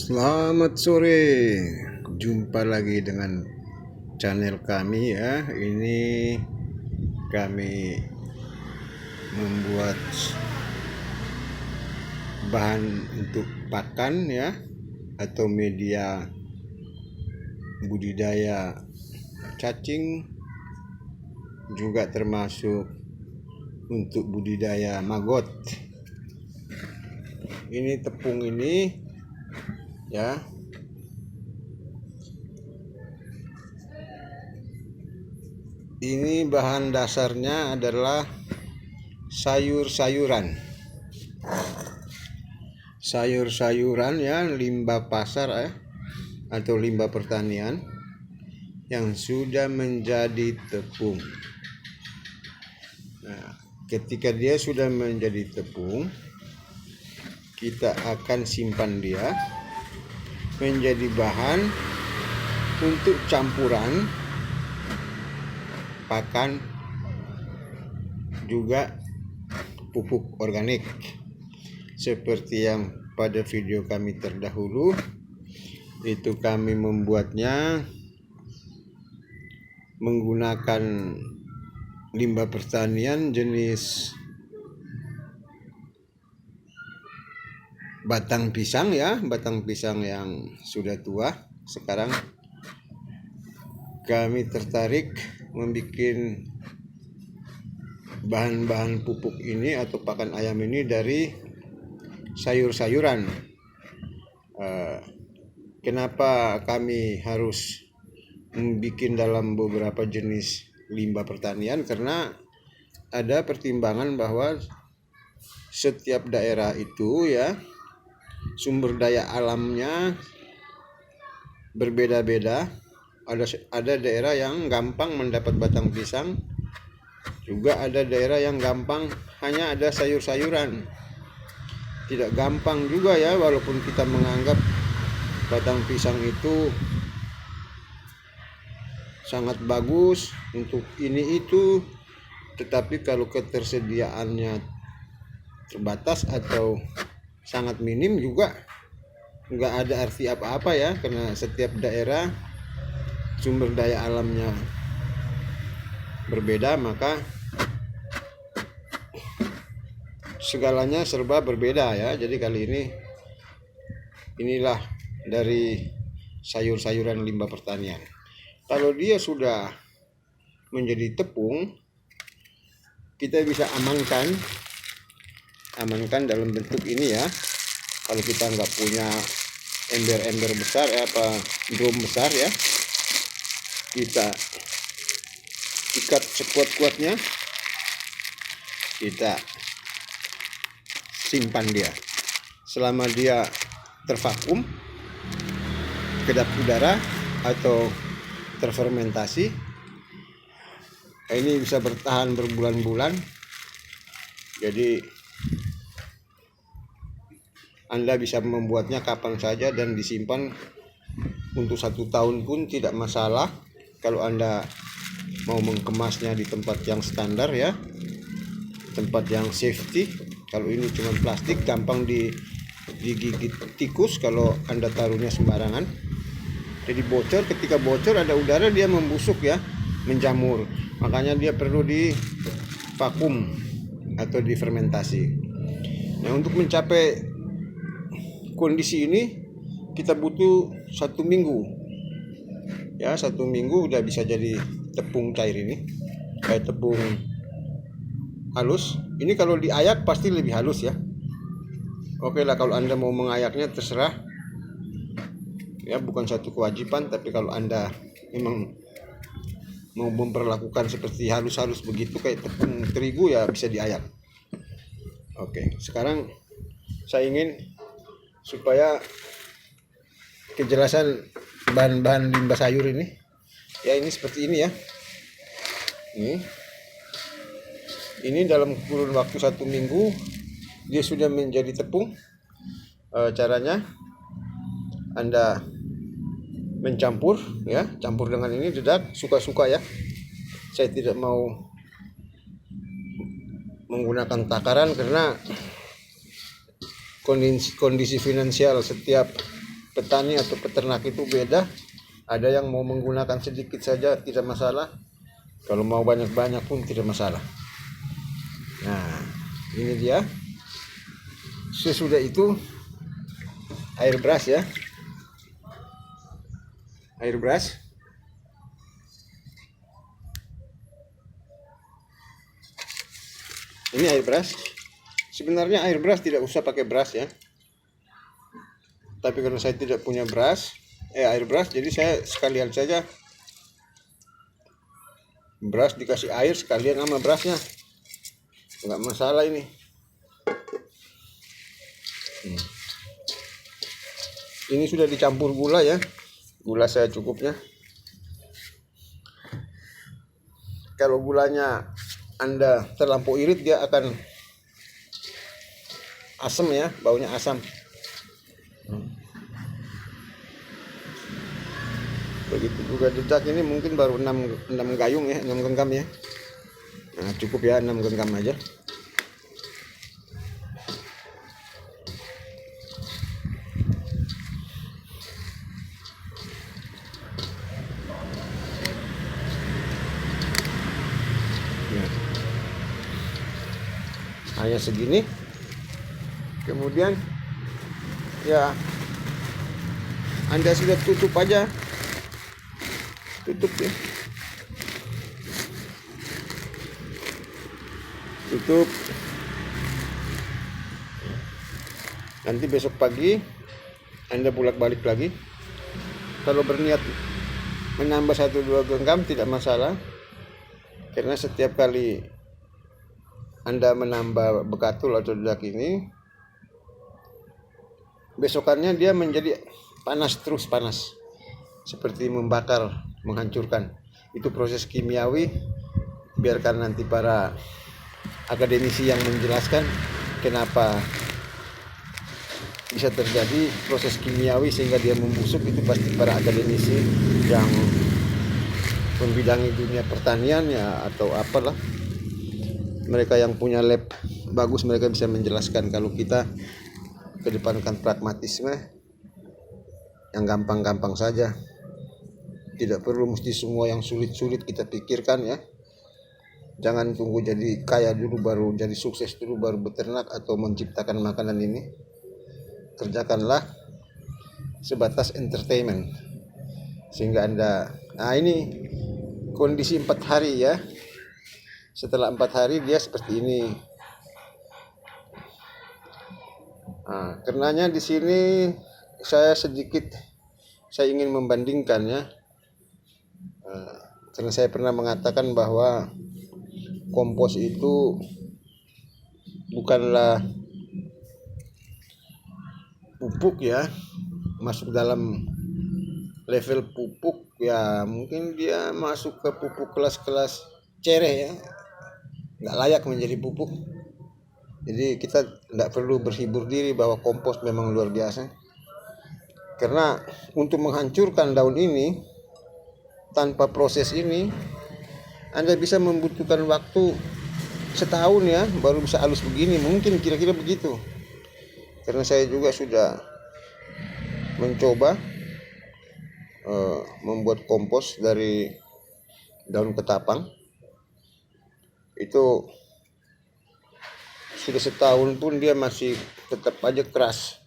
Selamat sore, jumpa lagi dengan channel kami ya. Ini kami membuat bahan untuk pakan ya, atau media budidaya cacing, juga termasuk untuk budidaya maggot. Ini tepung ini ya, ini bahan dasarnya adalah sayur-sayuran ya, limbah pasar atau limbah pertanian yang sudah menjadi tepung. Nah, ketika dia sudah menjadi tepung, kita akan simpan dia menjadi bahan untuk campuran pakan, juga pupuk organik, seperti yang pada video kami terdahulu. Itu kami membuatnya menggunakan limbah pertanian jenis batang pisang ya, batang pisang yang sudah tua. Sekarang kami tertarik membuat bahan-bahan pupuk ini atau pakan ayam ini dari sayur-sayuran. Kenapa kami harus membuat dalam beberapa jenis limbah pertanian? Karena ada pertimbangan bahwa setiap daerah itu ya, sumber daya alamnya berbeda-beda. Ada daerah yang gampang mendapat batang pisang, juga ada daerah yang gampang hanya ada sayur-sayuran. Tidak gampang juga ya, walaupun kita menganggap batang pisang itu sangat bagus untuk ini itu, tetapi kalau ketersediaannya terbatas atau sangat minim juga nggak ada arti apa-apa ya, karena setiap daerah sumber daya alamnya berbeda, maka segalanya serba berbeda ya. Jadi kali ini inilah dari sayur-sayuran limbah pertanian. Kalau dia sudah menjadi tepung, kita bisa amankan dalam bentuk ini ya. Kalau kita nggak punya ember-ember besar drum besar ya, kita ikat sekuat-kuatnya, kita simpan dia selama dia tervakum, kedap udara atau terfermentasi. Ini bisa bertahan berbulan-bulan. Jadi Anda bisa membuatnya kapan saja dan disimpan untuk 1 tahun pun tidak masalah. Kalau Anda mau mengemasnya di tempat yang standar ya, tempat yang safety. Kalau ini cuma plastik, gampang digigit tikus kalau Anda taruhnya sembarangan. Jadi bocor, ketika bocor ada udara dia membusuk ya, menjamur. Makanya dia perlu di vakum atau difermentasi. Nah, untuk mencapai kondisi ini kita butuh 1 minggu ya. 1 minggu udah bisa jadi tepung cair ini, kayak tepung halus. Ini kalau diayak pasti lebih halus ya. Oke lah, kalau Anda mau mengayaknya terserah ya, bukan satu kewajiban. Tapi kalau Anda memang mau memperlakukan seperti halus-halus begitu kayak tepung terigu ya, bisa diayak. Oke, sekarang saya ingin supaya kejelasan bahan-bahan limbah sayur ini ya, ini seperti ini ya. Ini dalam kurun waktu 1 minggu dia sudah menjadi tepung. Caranya Anda mencampur ya, campur dengan ini, dedak suka-suka ya. Saya tidak mau menggunakan takaran karena kondisi finansial setiap petani atau peternak itu beda. Ada yang mau menggunakan sedikit saja tidak masalah, kalau mau banyak-banyak pun tidak masalah. Nah, ini dia. Sesudah itu air brush ya, air brush. Ini air brush. Sebenarnya air brush tidak usah pakai brush ya, tapi karena saya tidak punya brush, air brush, jadi saya sekalian saja brush dikasih air sekalian sama brushnya, nggak masalah ini. Ini sudah dicampur gula ya, gula saya cukupnya. Kalau gulanya Anda terlampau irit, dia akan asam ya, baunya asam. Begitu juga dedak, ini mungkin baru 6 gayung ya, 6 genggam ya. Nah, cukup ya 6 genggam aja. Hanya segini. Kemudian ya Anda sudah tutup aja, tutup ya, tutup. Nanti besok pagi Anda bolak-balik lagi. Kalau berniat menambah 1-2 genggam tidak masalah, karena setiap kali Anda menambah bekatul atau dedak ini, besokannya dia menjadi panas, terus panas, seperti membakar, menghancurkan. Itu proses kimiawi. Biarkan nanti para akademisi yang menjelaskan kenapa bisa terjadi proses kimiawi sehingga dia membusuk. Itu pasti para akademisi yang membidangi dunia pertanian ya, atau apalah, mereka yang punya lab bagus, mereka bisa menjelaskan. Kalau kita kedepankan pragmatisme yang gampang-gampang saja, tidak perlu mesti semua yang sulit-sulit kita pikirkan ya. Jangan tunggu jadi kaya dulu baru, jadi sukses dulu baru beternak atau menciptakan makanan ini. Kerjakanlah sebatas entertainment sehingga Anda, nah ini kondisi 4 hari ya. Setelah 4 hari dia seperti ini. Nah, karenanya di sini saya ingin membandingkan ya. Karena saya pernah mengatakan bahwa kompos itu bukanlah pupuk ya, masuk dalam level pupuk ya, mungkin dia masuk ke pupuk kelas-kelas cereh ya, nggak layak menjadi pupuk. Jadi kita tidak perlu berhibur diri bahwa kompos memang luar biasa, karena untuk menghancurkan daun ini tanpa proses ini Anda bisa membutuhkan waktu setahun ya, baru bisa halus begini, mungkin kira-kira begitu. Karena saya juga sudah mencoba membuat kompos dari daun ketapang. Itu sudah setahun pun dia masih tetap aja keras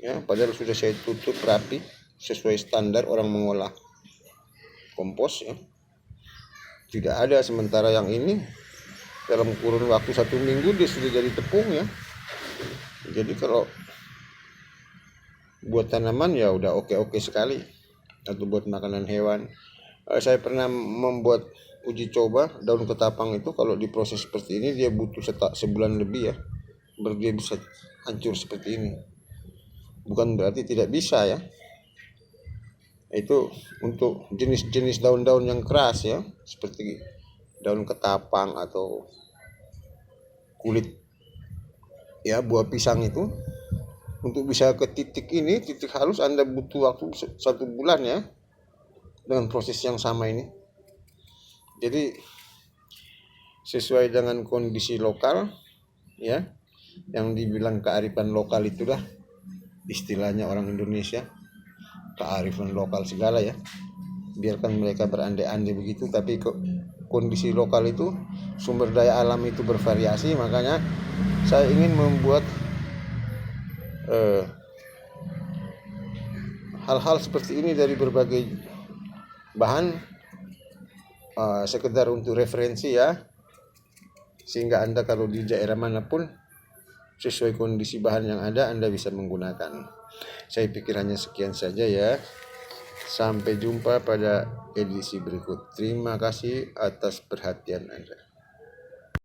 ya, padahal sudah saya tutup rapi sesuai standar orang mengolah kompos ya. Tidak ada. Sementara yang ini dalam kurun waktu 1 minggu dia sudah jadi tepung ya. Jadi kalau buat tanaman ya udah oke sekali, atau buat makanan hewan. Saya pernah membuat uji coba daun ketapang itu, kalau diproses seperti ini dia butuh sebulan lebih ya, baru dia bisa hancur seperti ini. Bukan berarti tidak bisa ya. Itu untuk jenis-jenis daun-daun yang keras ya, seperti daun ketapang atau kulit ya buah pisang itu. Untuk bisa ke titik ini, titik halus, Anda butuh waktu 1 bulan ya, dengan proses yang sama ini. Jadi sesuai dengan kondisi lokal ya, yang dibilang kearifan lokal itulah istilahnya orang Indonesia, kearifan lokal segala ya. Biarkan mereka berandai-andai begitu, tapi kondisi lokal itu, sumber daya alam itu bervariasi. Makanya saya ingin membuat hal-hal seperti ini dari berbagai bahan, sekedar untuk referensi ya, sehingga Anda kalau di daerah manapun sesuai kondisi bahan yang ada Anda bisa menggunakan. Saya pikir hanya sekian saja ya. Sampai jumpa pada edisi berikut. Terima kasih atas perhatian Anda.